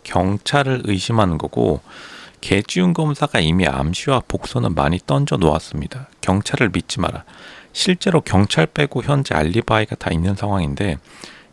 경찰을 의심하는 거고 개지훈 검사가 이미 암시와 복선은 많이 던져 놓았습니다. 경찰을 믿지 마라. 실제로 경찰 빼고 현재 알리바이가 다 있는 상황인데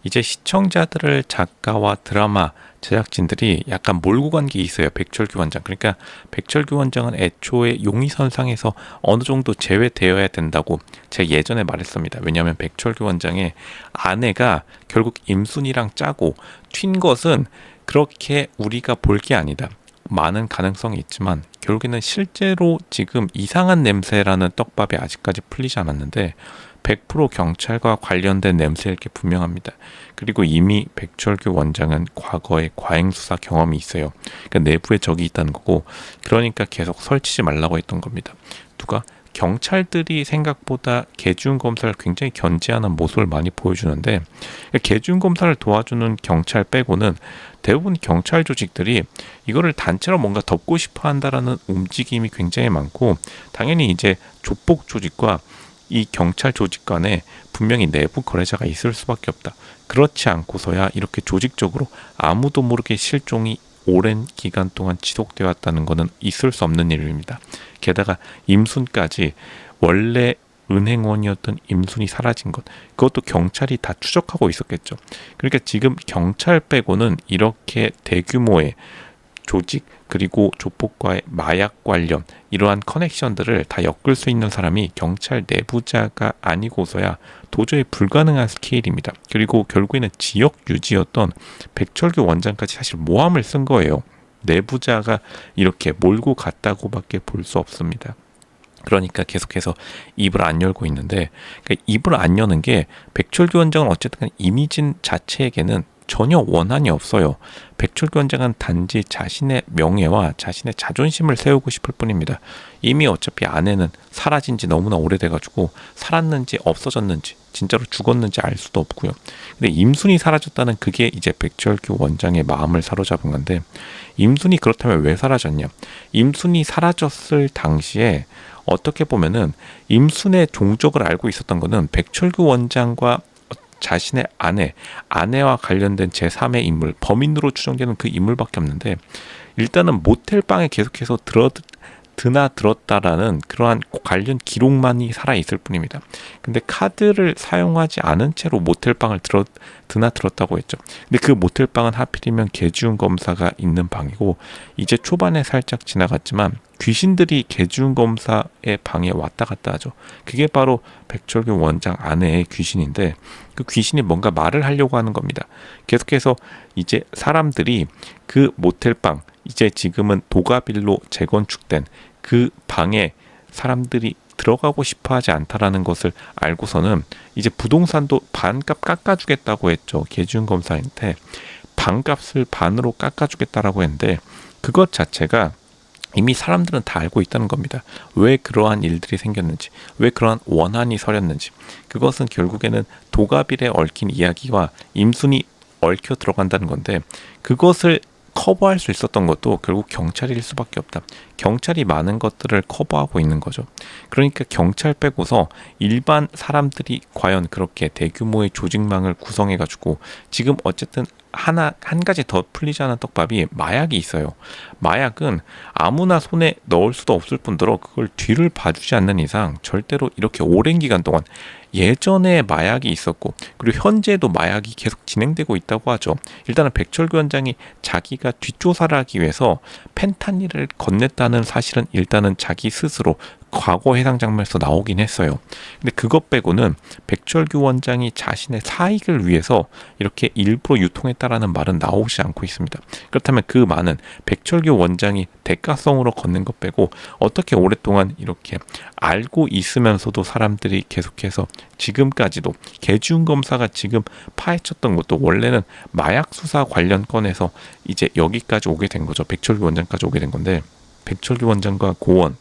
이제 시청자들을 작가와 드라마 제작진들이 약간 몰고 간 게 있어요. 백철규 원장. 그러니까 백철규 원장은 애초에 용의선상에서 어느 정도 제외되어야 된다고 제가 예전에 말했습니다. 왜냐하면 백철규 원장의 아내가 결국 임순이랑 짜고 튄 것은 그렇게 우리가 볼 게 아니다. 많은 가능성이 있지만 결국에는 실제로 지금 이상한 냄새라는 떡밥이 아직까지 풀리지 않았는데 100% 경찰과 관련된 냄새일 게 분명합니다. 그리고 이미 백철규 원장은 과거에 과잉수사 경험이 있어요. 그러니까 내부에 적이 있다는 거고, 그러니까 계속 설치지 말라고 했던 겁니다. 누가? 경찰들이 생각보다 개지훈 검사를 굉장히 견제하는 모습을 많이 보여주는데, 개지훈 검사를 도와주는 경찰 빼고는 대부분 경찰 조직들이 이거를 단체로 뭔가 덮고 싶어 한다라는 움직임이 굉장히 많고, 당연히 이제 조폭 조직과 이 경찰 조직 간에 분명히 내부 거래자가 있을 수밖에 없다. 그렇지 않고서야 이렇게 조직적으로 아무도 모르게 실종이 오랜 기간 동안 지속되어 왔다는 것은 있을 수 없는 일입니다. 게다가 임순까지 원래 은행원이었던 임순이 사라진 것, 그것도 경찰이 다 추적하고 있었겠죠. 그러니까 지금 경찰 빼고는 이렇게 대규모의 조직 그리고 조폭과의 마약 관련 이러한 커넥션들을 다 엮을 수 있는 사람이 경찰 내부자가 아니고서야 도저히 불가능한 스케일입니다. 그리고 결국에는 지역 유지였던 백철규 원장까지 사실 모함을 쓴 거예요. 내부자가 이렇게 몰고 갔다고밖에 볼 수 없습니다. 그러니까 계속해서 입을 안 열고 있는데, 그러니까 입을 안 여는 게 백철규 원장은 어쨌든 이미진 자체에게는 전혀 원한이 없어요. 백철규 원장은 단지 자신의 명예와 자신의 자존심을 세우고 싶을 뿐입니다. 이미 어차피 아내는 사라진 지 너무나 오래돼가지고 살았는지 없어졌는지 진짜로 죽었는지 알 수도 없고요. 근데 임순이 사라졌다는 그게 이제 백철규 원장의 마음을 사로잡은 건데, 임순이 그렇다면 왜 사라졌냐? 임순이 사라졌을 당시에 어떻게 보면은 임순의 종적을 알고 있었던 거는 백철규 원장과 자신의 아내와 관련된 제3의 인물, 범인으로 추정되는 그 인물밖에 없는데, 일단은 모텔방에 계속해서 드나들었다라는 그러한 관련 기록만이 살아있을 뿐입니다. 근데 카드를 사용하지 않은 채로 모텔방을 드나들었다고 했죠. 근데 그 모텔방은 하필이면 개지훈 검사가 있는 방이고, 이제 초반에 살짝 지나갔지만 귀신들이 개지훈 검사의 방에 왔다 갔다 하죠. 그게 바로 백철규 원장 아내의 귀신인데, 그 귀신이 뭔가 말을 하려고 하는 겁니다. 계속해서 이제 사람들이 그 모텔방, 이제 지금은 도가빌로 재건축된 그 방에 사람들이 들어가고 싶어 하지 않다라는 것을 알고서는 이제 부동산도 반값 깎아주겠다고 했죠. 개지훈 검사한테 반값을 반으로 깎아주겠다라고 했는데, 그것 자체가 이미 사람들은 다 알고 있다는 겁니다. 왜 그러한 일들이 생겼는지, 왜 그러한 원한이 서렸는지. 그것은 결국에는 도가빌에 얽힌 이야기와 임순이 얽혀 들어간다는 건데, 그것을 커버할 수 있었던 것도 결국 경찰일 수밖에 없다. 경찰이 많은 것들을 커버하고 있는 거죠. 그러니까 경찰 빼고서 일반 사람들이 과연 그렇게 대규모의 조직망을 구성해가지고, 지금 어쨌든 한 가지 더 풀리지 않은 떡밥이 마약이 있어요. 마약은 아무나 손에 넣을 수도 없을 뿐더러 그걸 뒤를 봐주지 않는 이상 절대로 이렇게 오랜 기간 동안, 예전에 마약이 있었고 그리고 현재도 마약이 계속 진행되고 있다고 하죠. 일단은 백철규 원장이 자기가 뒷조사를 하기 위해서 펜타닐을 건넸다는 사실은 일단은 자기 스스로 과거 해상 장면에서 나오긴 했어요. 근데 그것 빼고는 백철규 원장이 자신의 사익을 위해서 이렇게 일부러 유통했다라는 말은 나오지 않고 있습니다. 그렇다면 그 말은 백철규 원장이 대가성으로 걷는 것 빼고 어떻게 오랫동안 이렇게 알고 있으면서도 사람들이 계속해서 지금까지도, 개지훈 검사가 지금 파헤쳤던 것도 원래는 마약 수사 관련 건에서 이제 여기까지 오게 된 거죠. 백철규 원장까지 오게 된 건데, 백철규 원장과 고원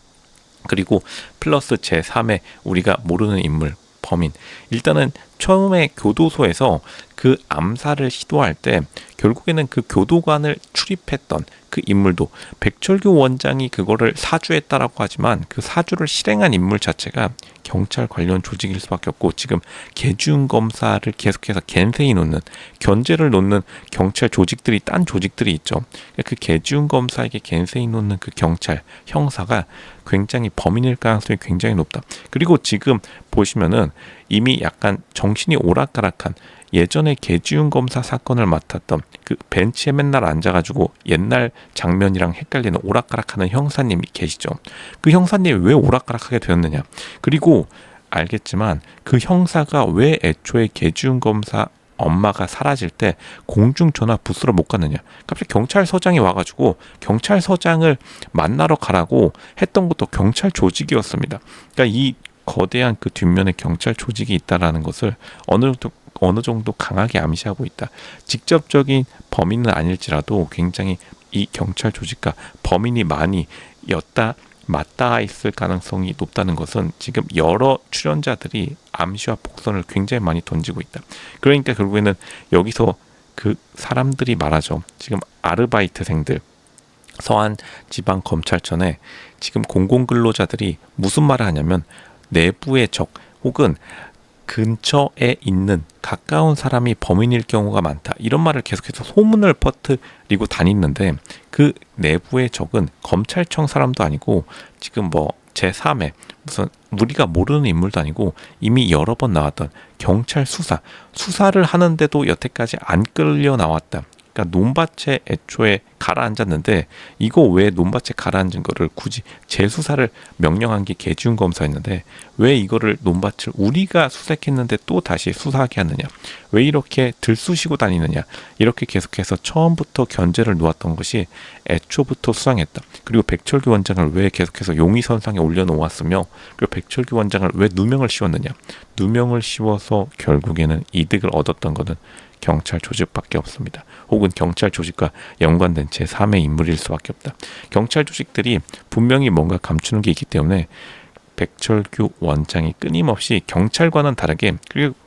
그리고 플러스 제3의 우리가 모르는 인물, 범인. 일단은 처음에 교도소에서 그 암살을 시도할 때 결국에는 그 교도관을 출입했던 그 인물도 백철규 원장이 그거를 사주했다라고 하지만 그 사주를 실행한 인물 자체가 경찰 관련 조직일 수밖에 없고, 지금 계준 검사를 계속해서 겐세이 놓는, 견제를 놓는 경찰 조직들이, 딴 조직들이 있죠. 그 계준 검사에게 겐세이 놓는 그 경찰 형사가 굉장히 범인일 가능성이 굉장히 높다. 그리고 지금 보시면은 이미 약간 정신이 오락가락한, 예전에 계지훈 검사 사건을 맡았던 그 벤치에 맨날 앉아가지고 옛날 장면이랑 헷갈리는 오락가락하는 형사님이 계시죠. 그 형사님이 왜 오락가락하게 되었느냐. 그리고 알겠지만 그 형사가 왜 애초에 계지훈 검사 엄마가 사라질 때 공중전화 부스로 못 갔느냐. 갑자기 경찰서장이 와가지고 경찰서장을 만나러 가라고 했던 것도 경찰 조직이었습니다. 그러니까 이 거대한 그 뒷면에 경찰 조직이 있다라는 것을 어느 정도 강하게 암시하고 있다. 직접적인 범인은 아닐지라도 굉장히 이 경찰 조직과 범인이 많이 맞닿아 있을 가능성이 높다는 것은 지금 여러 출연자들이 암시와 복선을 굉장히 많이 던지고 있다. 그러니까 결국에는 여기서 그 사람들이 말하죠. 지금 아르바이트생들, 서안지방검찰청에 지금 공공근로자들이 무슨 말을 하냐면, 내부의 적 혹은 근처에 있는 가까운 사람이 범인일 경우가 많다, 이런 말을 계속해서 소문을 퍼뜨리고 다니는데, 그 내부의 적은 검찰청 사람도 아니고 지금 뭐 제3의 무슨 우리가 모르는 인물도 아니고 이미 여러 번 나왔던 경찰 수사를 하는데도 여태까지 안 끌려 나왔다. 그러니까 논밭에 애초에 가라앉았는데, 이거 왜 논밭에 가라앉은 거를 굳이 재수사를 명령한 게 계지훈 검사였는데 왜 이거를 논밭을 우리가 수색했는데 또 다시 수사하게 하느냐, 왜 이렇게 들쑤시고 다니느냐, 이렇게 계속해서 처음부터 견제를 놓았던 것이 애초부터 수상했다. 그리고 백철규 원장을 왜 계속해서 용의선상에 올려놓았으며, 그리고 백철규 원장을 왜 누명을 씌웠느냐. 누명을 씌워서 결국에는 이득을 얻었던 것은 경찰 조직밖에 없습니다. 혹은 경찰 조직과 연관된 제3의 인물일 수밖에 없다. 경찰 조직들이 분명히 뭔가 감추는 게 있기 때문에 백철규 원장이 끊임없이 경찰과는 다르게,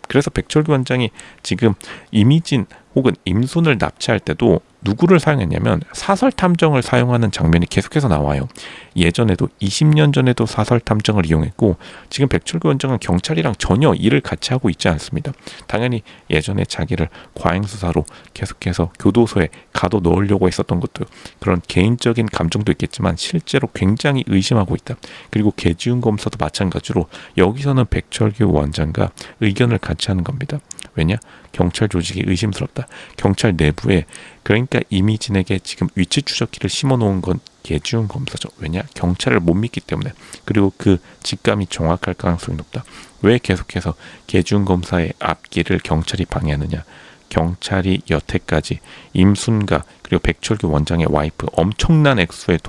그래서 백철규 원장이 지금 이미진 혹은 임순을 납치할 때도 누구를 사용했냐면 사설 탐정을 사용하는 장면이 계속해서 나와요. 예전에도 20년 전에도 사설 탐정을 이용했고, 지금 백철규 원장은 경찰이랑 전혀 일을 같이 하고 있지 않습니다. 당연히 예전에 자기를 과잉수사로 계속해서 교도소에 가둬 넣으려고 했었던 것도 그런 개인적인 감정도 있겠지만 실제로 굉장히 의심하고 있다. 그리고 계지훈 검사도 마찬가지로 여기서는 백철규 원장과 의견을 같이 하는 겁니다. 왜냐? 경찰 조직이 의심스럽다. 경찰 내부에, 그러니까 이미진에게 지금 위치 추적기를 심어놓은 건 계지훈 검사죠. 왜냐? 경찰을 못 믿기 때문에. 그리고 그 직감이 정확할 가능성이 높다. 왜 계속해서 계지훈 검사의 앞길을 경찰이 방해하느냐? 경찰이 여태까지 임순과 그리고 백철규 원장의 와이프 엄청난 액수의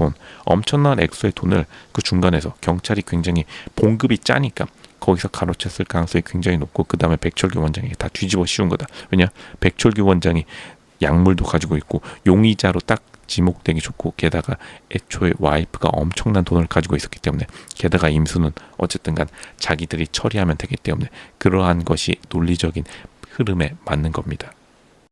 돈을 그 중간에서 경찰이 굉장히 봉급이 짜니까 거기서 가로챘을 가능성이 굉장히 높고, 그 다음에 백철규 원장에게 다 뒤집어 씌운 거다. 왜냐? 백철규 원장이 약물도 가지고 있고 용의자로 딱 지목되기 좋고, 게다가 애초에 와이프가 엄청난 돈을 가지고 있었기 때문에, 게다가 임수는 어쨌든 간 자기들이 처리하면 되기 때문에 그러한 것이 논리적인 흐름에 맞는 겁니다.